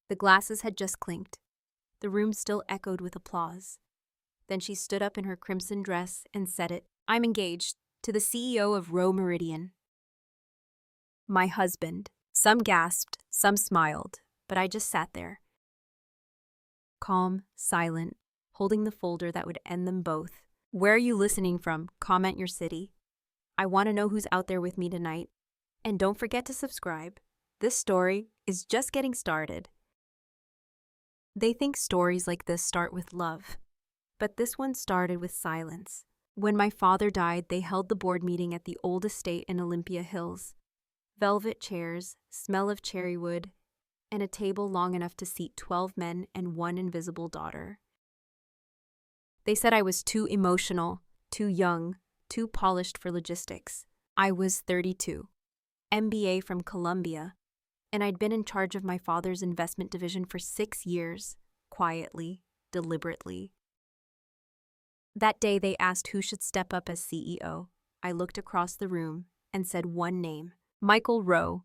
The glasses had just clinked. The room still echoed with applause. Then she stood up in her crimson dress and said it. I'm engaged to the CEO of Rowe Meridian. My husband. Some gasped, some smiled, but I just sat there. Calm, silent, holding the folder that would end them both. Where are you listening from? Comment your city. I want to know who's out there with me tonight. And don't forget to subscribe. This story is just getting started. They think stories like this start with love, but this one started with silence. When my father died, they held the board meeting at the old estate in Olympia Hills. Velvet chairs, smell of cherry wood, and a table long enough to seat 12 men and one invisible daughter. They said I was too emotional, too young, too polished for logistics. I was 32, MBA from Columbia, and I'd been in charge of my father's investment division for 6 years, quietly, deliberately. That day they asked who should step up as CEO. I looked across the room and said one name, Michael Rowe.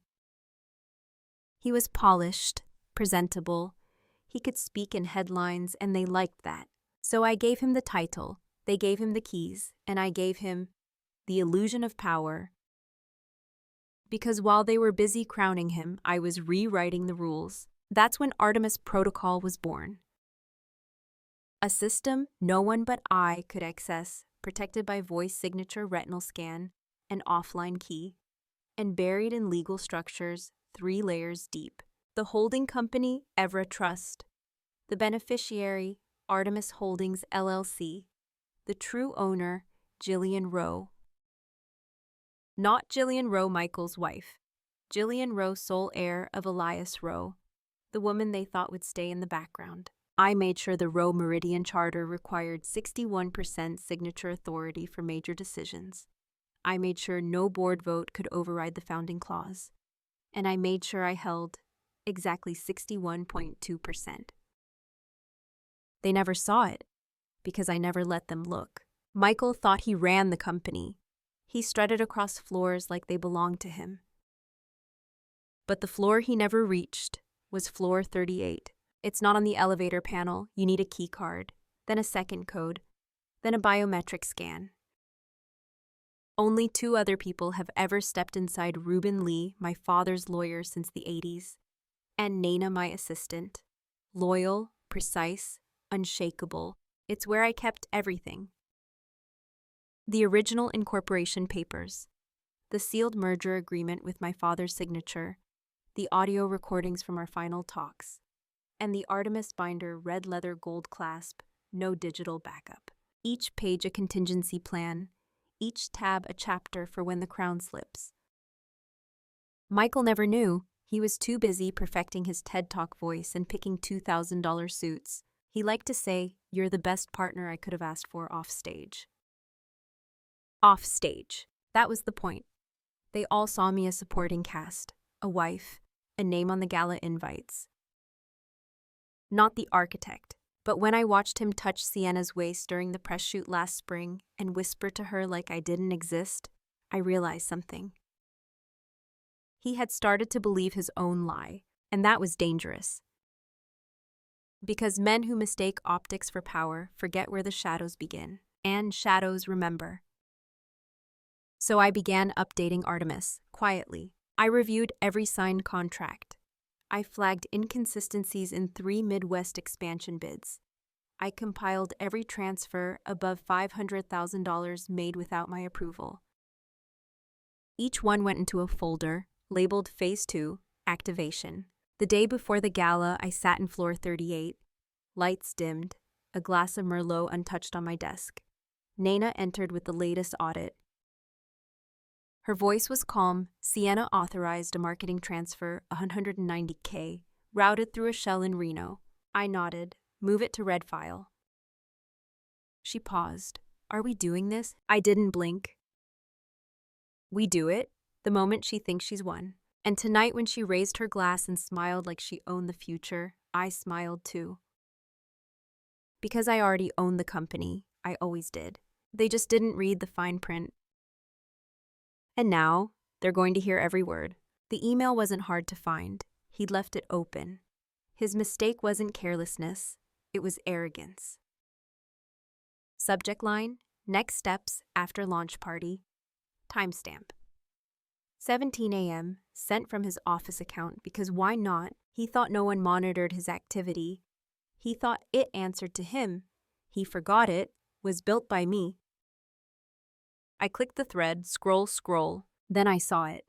He was polished, presentable. He could speak in headlines, and they liked that. So I gave him the title, they gave him the keys, and I gave him the illusion of power. Because while they were busy crowning him, I was rewriting the rules. That's when Artemis Protocol was born. A system no one but I could access, protected by voice signature retinal scan and offline key, and buried in legal structures 3 layers deep. The holding company, Evra Trust. The beneficiary, Artemis Holdings LLC. The true owner, Jillian Rowe. Not Jillian Rowe, Michael's wife. Jillian Rowe, sole heir of Elias Rowe, the woman they thought would stay in the background. I made sure the Rowe Meridian Charter required 61% signature authority for major decisions. I made sure no board vote could override the founding clause. And I made sure I held exactly 61.2%. They never saw it, because I never let them look. Michael thought he ran the company. He strutted across floors like they belonged to him. But the floor he never reached was floor 38. It's not on the elevator panel. You need a key card, then a second code, then a biometric scan. Only 2 other people have ever stepped inside Reuben Lee, my father's lawyer since the 80s, and Nana, my assistant. Loyal, precise, unshakable. It's where I kept everything. The original incorporation papers, the sealed merger agreement with my father's signature, the audio recordings from our final talks, and the Artemis binder red leather gold clasp, no digital backup. Each page a contingency plan, each tab a chapter for when the crown slips. Michael never knew. He was too busy perfecting his TED Talk voice and picking $2,000 suits. He liked to say, "You're the best partner I could have asked for off stage." Off stage. That was the point. They all saw me as supporting cast, a wife, a name on the gala invites. Not the architect. But when I watched him touch Sienna's waist during the press shoot last spring and whisper to her like I didn't exist, I realized something. He had started to believe his own lie, and that was dangerous. Because men who mistake optics for power forget where the shadows begin, and shadows remember. So I began updating Artemis, quietly. I reviewed every signed contract. I flagged inconsistencies in 3 Midwest expansion bids. I compiled every transfer above $500,000 made without my approval. Each one went into a folder, labeled Phase 2, Activation. The day before the gala, I sat in floor 38. Lights dimmed, a glass of Merlot untouched on my desk. Nana entered with the latest audit. Her voice was calm. Sienna authorized a marketing transfer, $190K, routed through a shell in Reno. I nodded. Move it to red file. She paused. Are we doing this? I didn't blink. We do it, the moment she thinks she's won. And tonight when she raised her glass and smiled like she owned the future, I smiled too. Because I already owned the company, I always did. They just didn't read the fine print. And now, they're going to hear every word. The email wasn't hard to find. He'd left it open. His mistake wasn't carelessness, it was arrogance. Subject line, next steps after launch party. Timestamp. 17 a.m., sent from his office account because why not? He thought no one monitored his activity. He thought it answered to him. He forgot it was built by me. I clicked the thread, scroll, then I saw it.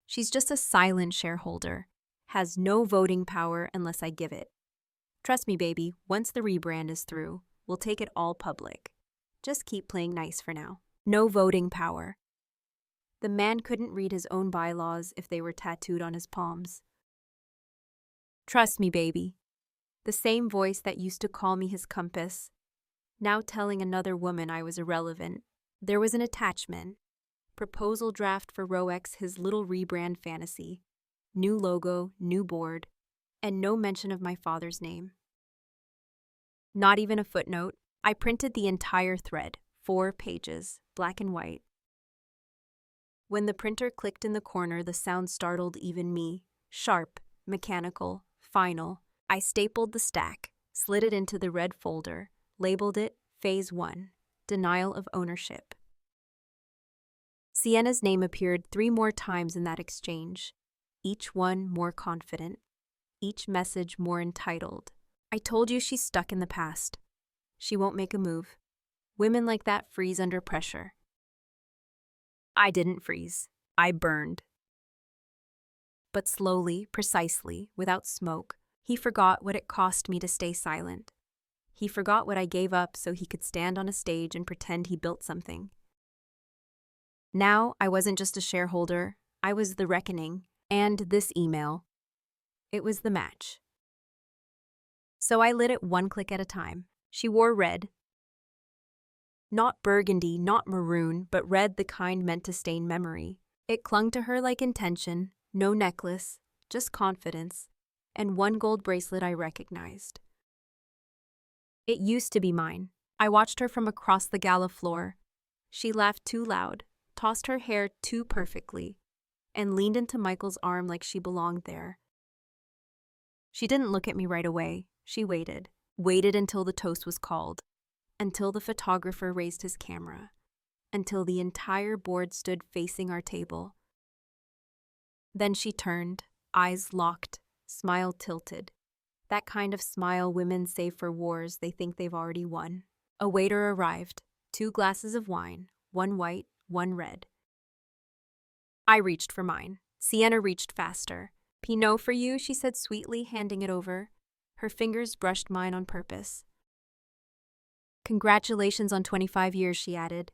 She's just a silent shareholder, has no voting power unless I give it. Trust me, baby, once the rebrand is through, we'll take it all public. Just keep playing nice for now. No voting power. The man couldn't read his own bylaws if they were tattooed on his palms. Trust me, baby. The same voice that used to call me his compass, now telling another woman I was irrelevant. There was an attachment. Proposal draft for Rowex, his little rebrand fantasy. New logo, new board, and no mention of my father's name. Not even a footnote. I printed the entire thread, 4 pages, black and white. When the printer clicked in the corner, the sound startled even me. Sharp, mechanical, final. I stapled the stack, slid it into the red folder, labeled it Phase 1, Denial of Ownership. Sienna's name appeared 3 more times in that exchange, each one more confident, each message more entitled. I told you she's stuck in the past. She won't make a move. Women like that freeze under pressure. I didn't freeze. I burned. But slowly, precisely, without smoke, he forgot what it cost me to stay silent. He forgot what I gave up so he could stand on a stage and pretend he built something. Now, I wasn't just a shareholder, I was the reckoning, and this email. It was the match. So I lit it 1 click at a time. She wore red. Not burgundy, not maroon, but red, the kind meant to stain memory. It clung to her like intention, no necklace, just confidence, and 1 gold bracelet I recognized. It used to be mine. I watched her from across the gala floor. She laughed too loud, tossed her hair too perfectly, and leaned into Michael's arm like she belonged there. She didn't look at me right away. She waited until the toast was called, until the photographer raised his camera, until the entire board stood facing our table. Then she turned, eyes locked, smile tilted. That kind of smile women save for wars they think they've already won. A waiter arrived, 2 glasses of wine, 1 white, 1 red. I reached for mine. Sienna reached faster. Pinot for you, she said sweetly, handing it over. Her fingers brushed mine on purpose. Congratulations on 25 years, she added.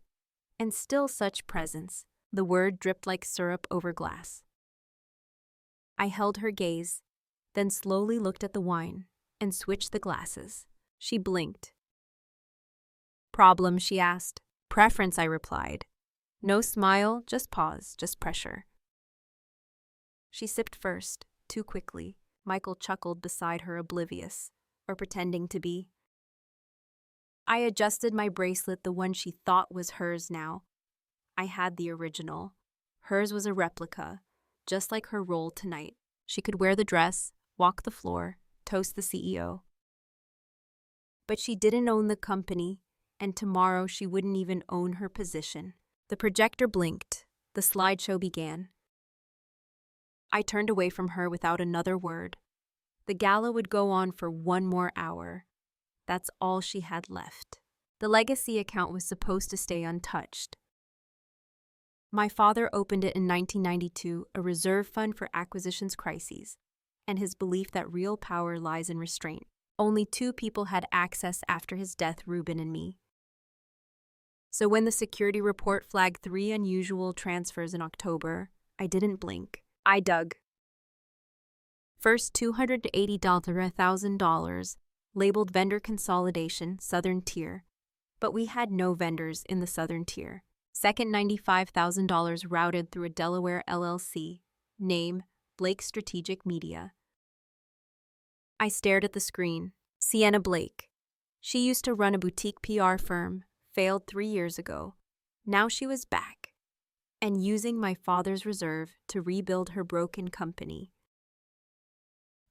And still such presence. The word dripped like syrup over glass. I held her gaze, then slowly looked at the wine and switched the glasses. She blinked. Problem, she asked. Preference, I replied. No smile, just pause, just pressure. She sipped first, too quickly. Michael chuckled beside her, oblivious, or pretending to be. I adjusted my bracelet, the one she thought was hers now. I had the original. Hers was a replica, just like her role tonight. She could wear the dress, walk the floor, toast the CEO. But she didn't own the company, and tomorrow she wouldn't even own her position. The projector blinked. The slideshow began. I turned away from her without another word. The gala would go on for 1 more hour. That's all she had left. The legacy account was supposed to stay untouched. My father opened it in 1992, a reserve fund for acquisitions crises, and his belief that real power lies in restraint. Only 2 people had access after his death, Ruben and me. So when the security report flagged 3 unusual transfers in October, I didn't blink. I dug. First, $280 $1,000, labeled vendor consolidation, Southern Tier. But we had no vendors in the Southern Tier. Second, $95,000 routed through a Delaware LLC. Name, Blake Strategic Media. I stared at the screen. Sienna Blake. She used to run a boutique PR firm, failed 3 years ago. Now she was back, and using my father's reserve to rebuild her broken company.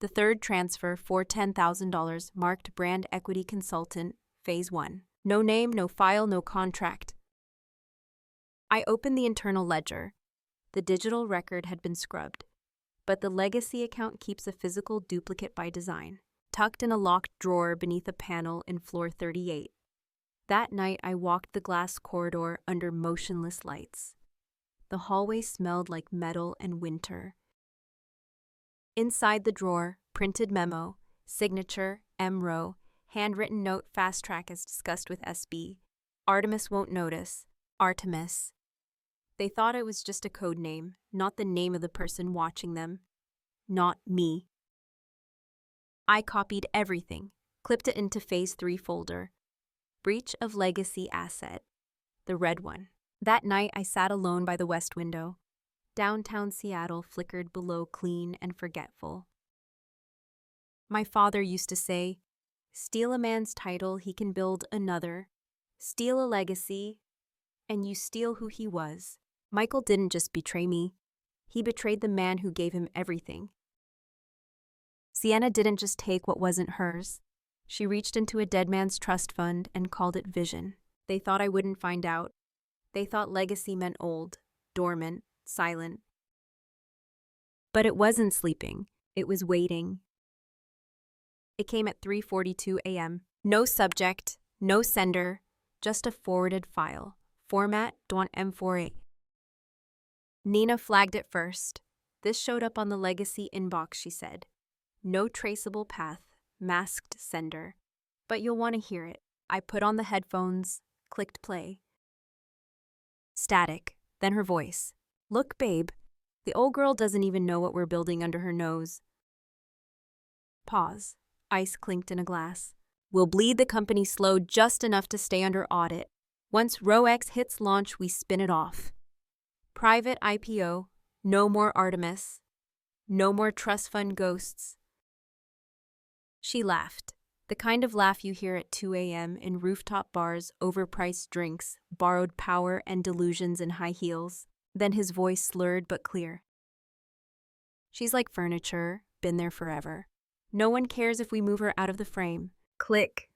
The third transfer for $10,000 marked brand equity consultant, phase 1. No name, no file, no contract. I opened the internal ledger. The digital record had been scrubbed, but the legacy account keeps a physical duplicate by design, tucked in a locked drawer beneath a panel in floor 38. That night, I walked the glass corridor under motionless lights. The hallway smelled like metal and winter. Inside the drawer, printed memo, signature, M. Rowe, handwritten note, fast track as discussed with SB. Artemis won't notice. Artemis. They thought it was just a code name, not the name of the person watching them. Not me. I copied everything, clipped it into phase 3 folder. Breach of legacy asset. The red one. That night, I sat alone by the west window. Downtown Seattle flickered below, clean and forgetful. My father used to say, steal a man's title, he can build another. Steal a legacy, and you steal who he was. Michael didn't just betray me. He betrayed the man who gave him everything. Sienna didn't just take what wasn't hers. She reached into a dead man's trust fund and called it vision. They thought I wouldn't find out. They thought legacy meant old, dormant, silent. But it wasn't sleeping. It was waiting. It came at 3:42 a.m. No subject, no sender, just a forwarded file. Format .m4a. Nina flagged it first. This showed up on the legacy inbox, she said. No traceable path, masked sender. But you'll want to hear it. I put on the headphones, clicked play. Static, then her voice. Look, babe, the old girl doesn't even know what we're building under her nose. Pause. Ice clinked in a glass. We'll bleed the company slow just enough to stay under audit. Once RoeX hits launch, we spin it off. Private IPO, no more Artemis, no more trust fund ghosts. She laughed, the kind of laugh you hear at 2 a.m. in rooftop bars, overpriced drinks, borrowed power, and delusions in high heels. Then his voice slurred but clear. She's like furniture, been there forever. No one cares if we move her out of the frame. Click.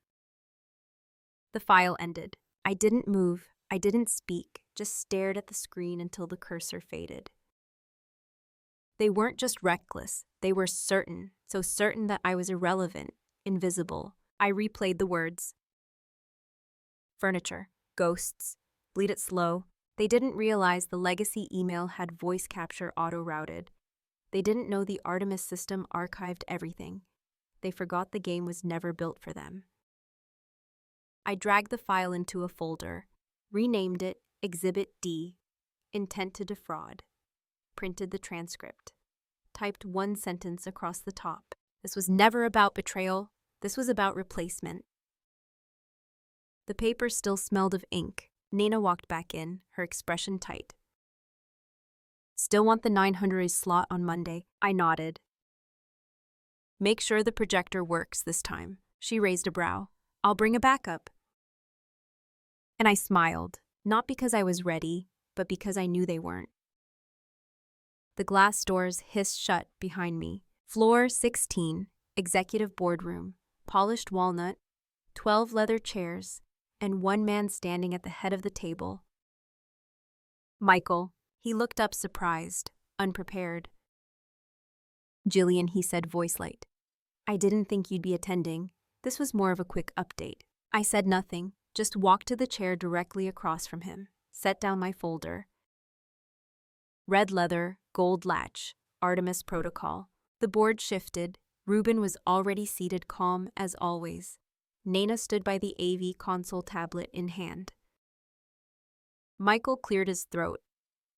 The file ended. I didn't move, I didn't speak, just stared at the screen until the cursor faded. They weren't just reckless, they were certain, so certain that I was irrelevant, invisible. I replayed the words. Furniture, ghosts, bleed it slow. They didn't realize the legacy email had voice capture auto-routed. They didn't know the Artemis system archived everything. They forgot the game was never built for them. I dragged the file into a folder, renamed it Exhibit D, Intent to Defraud, printed the transcript, typed one sentence across the top. This was never about betrayal. This was about replacement. The paper still smelled of ink. Nina walked back in, her expression tight. Still want the 900 slot on Monday? I nodded. Make sure the projector works this time. She raised a brow. I'll bring a backup. And I smiled, not because I was ready, but because I knew they weren't. The glass doors hissed shut behind me. Floor 16, executive boardroom, polished walnut, 12 leather chairs, and one man standing at the head of the table. Michael. He looked up surprised, unprepared. Jillian, he said, voice light. I didn't think you'd be attending. This was more of a quick update. I said nothing, just walked to the chair directly across from him, set down my folder. Red leather, gold latch, Artemis Protocol. The board shifted. Ruben was already seated, calm as always. Nina stood by the AV console tablet in hand. Michael cleared his throat.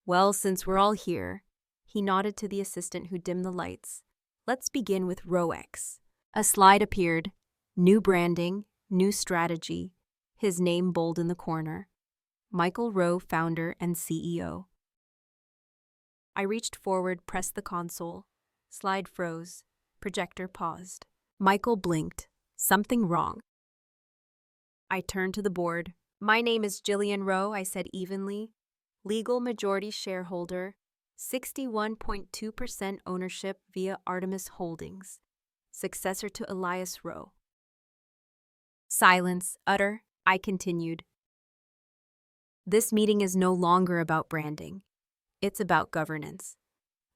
Well, since we're all here, he nodded to the assistant who dimmed the lights. Let's begin with RoeX. A slide appeared. New branding, new strategy. His name bold in the corner. Michael Rowe, founder and CEO. I reached forward, pressed the console. Slide froze. Projector paused. Michael blinked. Something wrong. I turned to the board. My name is Jillian Rowe, I said evenly. Legal majority shareholder, 61.2% ownership via Artemis Holdings. successor to Elias Rowe. Silence, utter, I continued. This meeting is no longer about branding. It's about governance.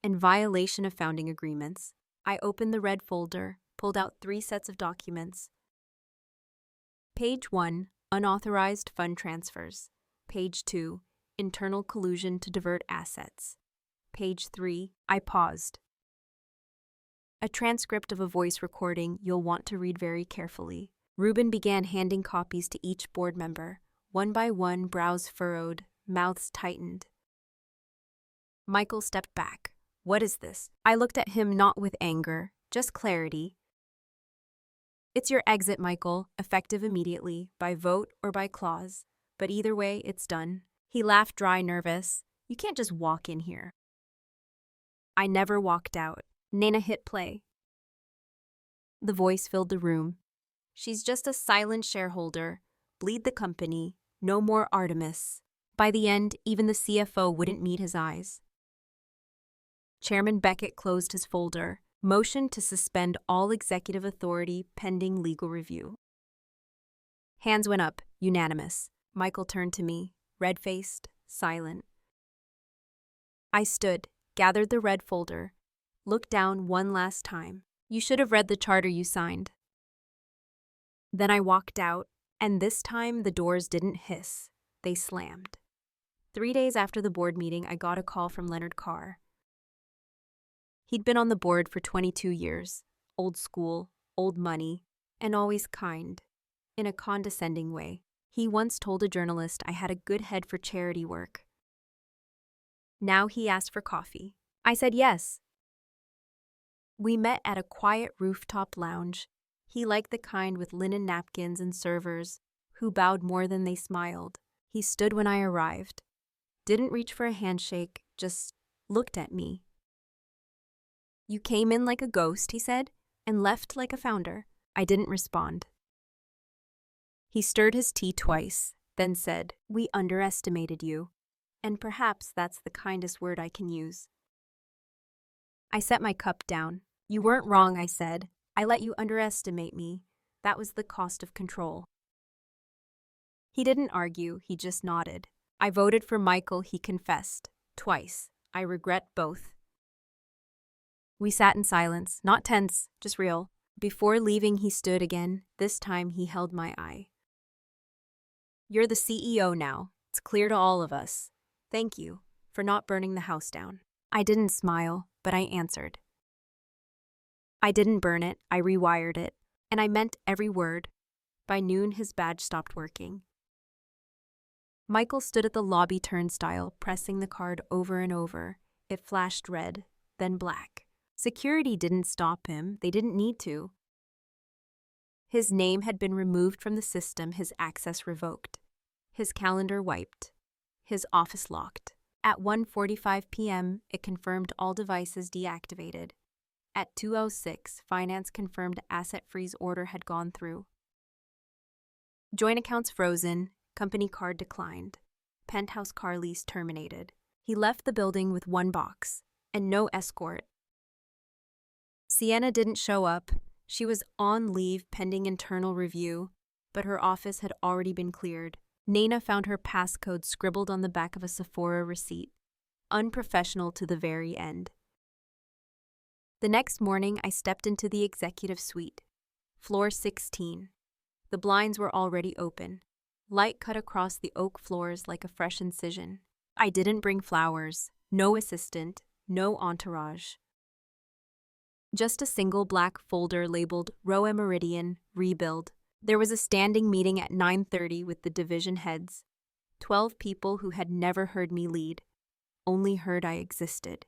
In violation of founding agreements, I opened the red folder, pulled out 3 sets of documents. Page 1, unauthorized fund transfers. Page 2, internal collusion to divert assets. Page 3, I paused. A transcript of a voice recording you'll want to read very carefully. Reuben began handing copies to each board member. One by one, brows furrowed, mouths tightened. Michael stepped back. What is this? I looked at him not with anger, just clarity. It's your exit, Michael, effective immediately, by vote or by clause. But either way, it's done. He laughed dry, nervous. You can't just walk in here. I never walked out. Nana hit play. The voice filled the room. She's just a silent shareholder. Bleed the company. No more Artemis. By the end, even the CFO wouldn't meet his eyes. Chairman Beckett closed his folder, motioned to suspend all executive authority pending legal review. Hands went up, unanimous. Michael turned to me, red-faced, silent. I stood, gathered the red folder, looked down one last time. You should have read the charter you signed. Then I walked out, and this time the doors didn't hiss. They slammed. 3 days after the board meeting, I got a call from Leonard Carr. He'd been on the board for 22 years, old school, old money, and always kind, in a condescending way. He once told a journalist I had a good head for charity work. Now he asked for coffee. I said yes. We met at a quiet rooftop lounge. He liked the kind with linen napkins and servers, who bowed more than they smiled. He stood when I arrived. Didn't reach for a handshake, just looked at me. You came in like a ghost, he said, and left like a founder. I didn't respond. He stirred his tea twice, then said, We underestimated you. And perhaps that's the kindest word I can use. I set my cup down. You weren't wrong, I said. I let you underestimate me. That was the cost of control. He didn't argue, he just nodded. I voted for Michael, he confessed. Twice. I regret both. We sat in silence, not tense, just real. Before leaving, he stood again. This time, he held my eye. You're the CEO now. It's clear to all of us. Thank you for not burning the house down. I didn't smile, but I answered. I didn't burn it, I rewired it, and I meant every word. By noon, his badge stopped working. Michael stood at the lobby turnstile, pressing the card over and over. It flashed red, then black. Security didn't stop him. They didn't need to. His name had been removed from the system, his access revoked. His calendar wiped. His office locked. At 1:45 p.m., it confirmed all devices deactivated. At 2:06, finance confirmed asset freeze order had gone through. Joint accounts frozen, company card declined. Penthouse car lease terminated. He left the building with 1 box, and no escort. Sienna didn't show up. She was on leave pending internal review, but her office had already been cleared. Nana found her passcode scribbled on the back of a Sephora receipt. Unprofessional to the very end. The next morning, I stepped into the executive suite. Floor 16. The blinds were already open. Light cut across the oak floors like a fresh incision. I didn't bring flowers. No assistant. No entourage. Just a single black folder labeled Rowe Meridian, Rebuild. There was a standing meeting at 9:30 with the division heads. 12 people who had never heard me lead, only heard I existed.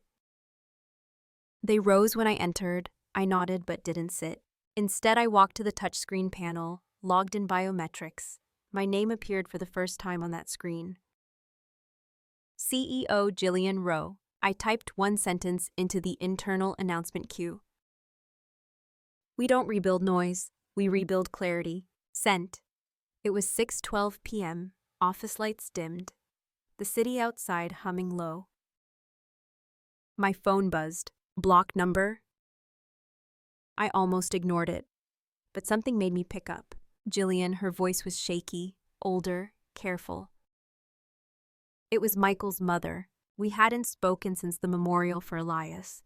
They rose when I entered. I nodded but didn't sit. Instead, I walked to the touchscreen panel, logged in biometrics. My name appeared for the first time on that screen. CEO Jillian Rowe. I typed one sentence into the internal announcement queue. We don't rebuild noise. We rebuild clarity. Sent. It was 6:12 p.m. Office lights dimmed. The city outside humming low. My phone buzzed. Block number? I almost ignored it, but something made me pick up. Jillian, her voice was shaky, older, careful. It was Michael's mother. We hadn't spoken since the memorial for Elias.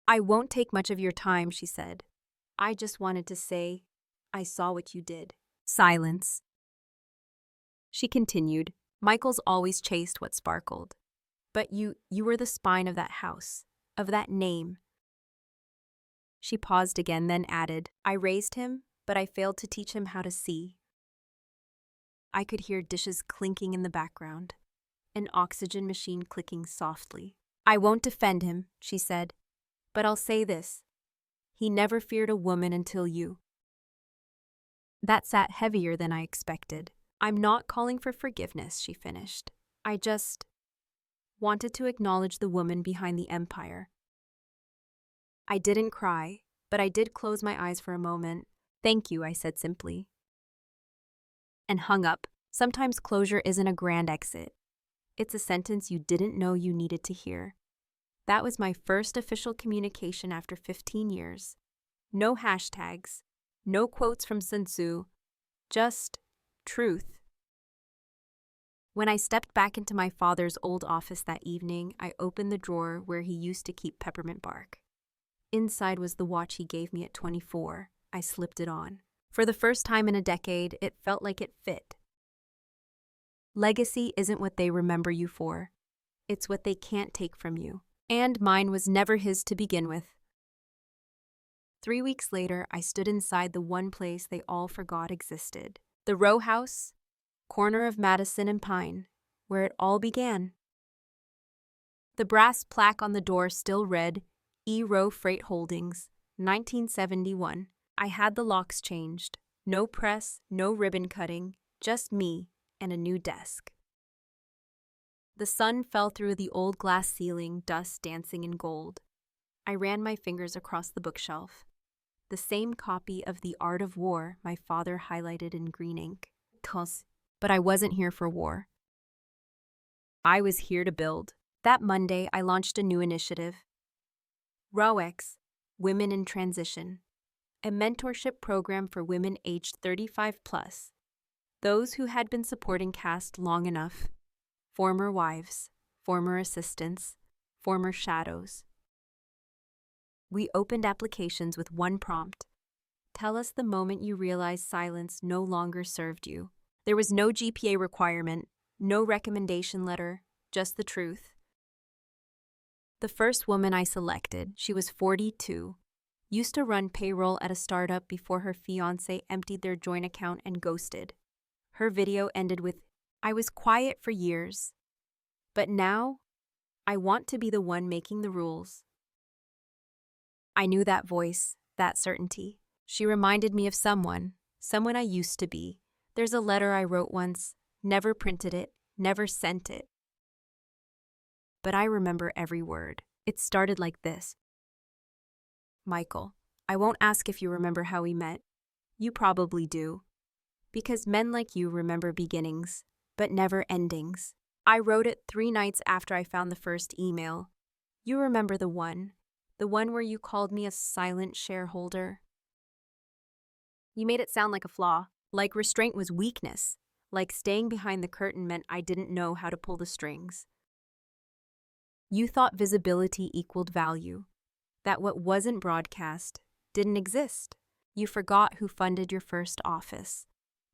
"I won't take much of your time," she said. "I just wanted to say, I saw what you did." Silence. She continued, "Michael's always chased what sparkled. But you were the spine of that house, of that name." She paused again, then added, "I raised him, but I failed to teach him how to see." I could hear dishes clinking in the background, an oxygen machine clicking softly. "I won't defend him," she said, "but I'll say this. He never feared a woman until you." That sat heavier than I expected. "I'm not calling for forgiveness," she finished. "I just wanted to acknowledge the woman behind the empire." I didn't cry, but I did close my eyes for a moment. "Thank you," I said simply. And hung up. Sometimes closure isn't a grand exit. It's a sentence you didn't know you needed to hear. That was my first official communication after 15 years. No hashtags, no quotes from Sun Tzu, just truth. When I stepped back into my father's old office that evening, I opened the drawer where he used to keep peppermint bark. Inside was the watch he gave me at 24. I slipped it on. For the first time in a decade, it felt like it fit. Legacy isn't what they remember you for. It's what they can't take from you. And mine was never his to begin with. 3 weeks later, I stood inside the one place they all forgot existed. The row house, corner of Madison and Pine, where it all began. The brass plaque on the door still read, E. Rowe Freight Holdings, 1971. I had the locks changed. No press, no ribbon cutting, just me and a new desk. The sun fell through the old glass ceiling, dust dancing in gold. I ran my fingers across the bookshelf. The same copy of The Art of War my father highlighted in green ink. But I wasn't here for war. I was here to build. That Monday, I launched a new initiative. ROEX, Women in Transition, a mentorship program for women aged 35 plus, those who had been supporting caste long enough, former wives, former assistants, former shadows. We opened applications with one prompt. Tell us the moment you realized silence no longer served you. There was no GPA requirement, no recommendation letter, just the truth. The first woman I selected, she was 42, used to run payroll at a startup before her fiancé emptied their joint account and ghosted. Her video ended with, "I was quiet for years, but now I want to be the one making the rules." I knew that voice, that certainty. She reminded me of someone I used to be. There's a letter I wrote once, never printed it, never sent it. But I remember every word. It started like this. "Michael, I won't ask if you remember how we met. You probably do. Because men like you remember beginnings, but never endings. I wrote it 3 nights after I found the first email. You remember the one where you called me a silent shareholder. You made it sound like a flaw, like restraint was weakness, like staying behind the curtain meant I didn't know how to pull the strings. You thought visibility equaled value, that what wasn't broadcast didn't exist. You forgot who funded your first office,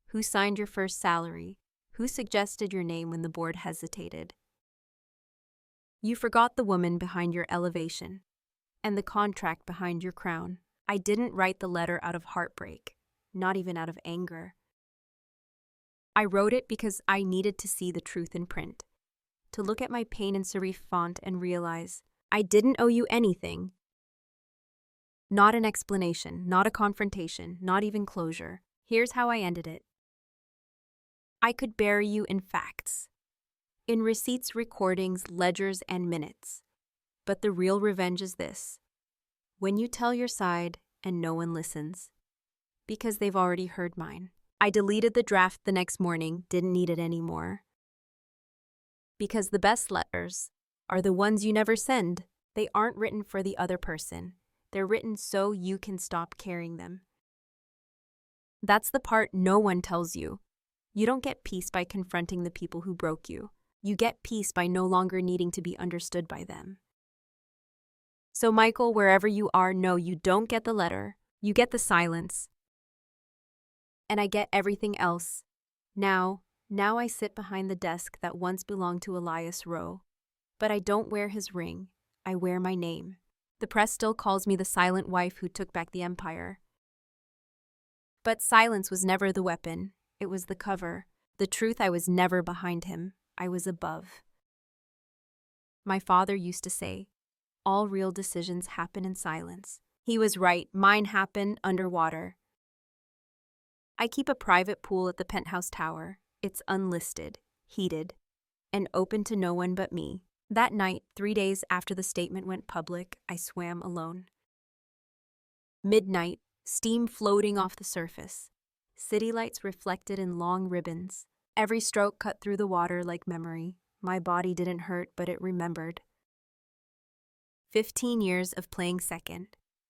who signed your first salary, who suggested your name when the board hesitated. You forgot the woman behind your elevation and the contract behind your crown. I didn't write the letter out of heartbreak, not even out of anger. I wrote it because I needed to see the truth in print, to look at my pain in serif font and realize I didn't owe you anything. Not an explanation, not a confrontation, not even closure. Here's how I ended it. I could bury you in facts, in receipts, recordings, ledgers, and minutes. But the real revenge is this: when you tell your side and no one listens, because they've already heard mine. I deleted the draft the next morning, didn't need it anymore. Because the best letters are the ones you never send. They aren't written for the other person. They're written so you can stop carrying them. That's the part no one tells you. You don't get peace by confronting the people who broke you. You get peace by no longer needing to be understood by them. So Michael, wherever you are, no, you don't get the letter. You get the silence. And I get everything else. Now I sit behind the desk that once belonged to Elias Rowe. But I don't wear his ring. I wear my name. The press still calls me the silent wife who took back the empire. But silence was never the weapon. It was the cover. The truth, I was never behind him. I was above. My father used to say, all real decisions happen in silence. He was right. Mine happened underwater. I keep a private pool at the penthouse tower. It's unlisted, heated, and open to no one but me. That night, 3 days after the statement went public, I swam alone. Midnight, steam floating off the surface. City lights reflected in long ribbons. Every stroke cut through the water like memory. My body didn't hurt, but it remembered. 15 years of playing second,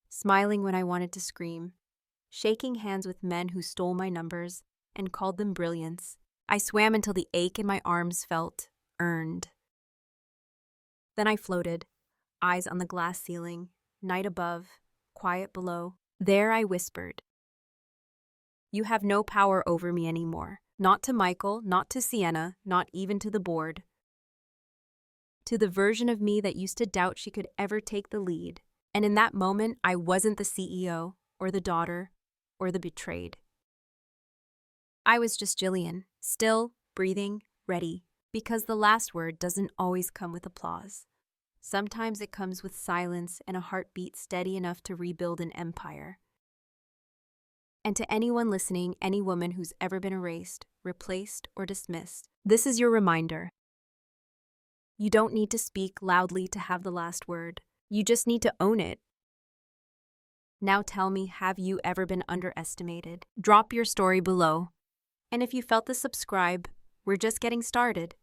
smiling when I wanted to scream, shaking hands with men who stole my numbers and called them brilliance. I swam until the ache in my arms felt earned. Then I floated, eyes on the glass ceiling, night above, quiet below. There I whispered, "You have no power over me anymore. Not to Michael, not to Sienna, not even to the board. To the version of me that used to doubt she could ever take the lead. And in that moment, I wasn't the CEO, or the daughter, or the betrayed. I was just Jillian, still, breathing, ready, because the last word doesn't always come with applause. Sometimes it comes with silence and a heartbeat steady enough to rebuild an empire. And to anyone listening, any woman who's ever been erased, replaced, or dismissed, this is your reminder. You don't need to speak loudly to have the last word. You just need to own it. Now tell me, have you ever been underestimated? Drop your story below. And if you felt the subscribe, we're just getting started.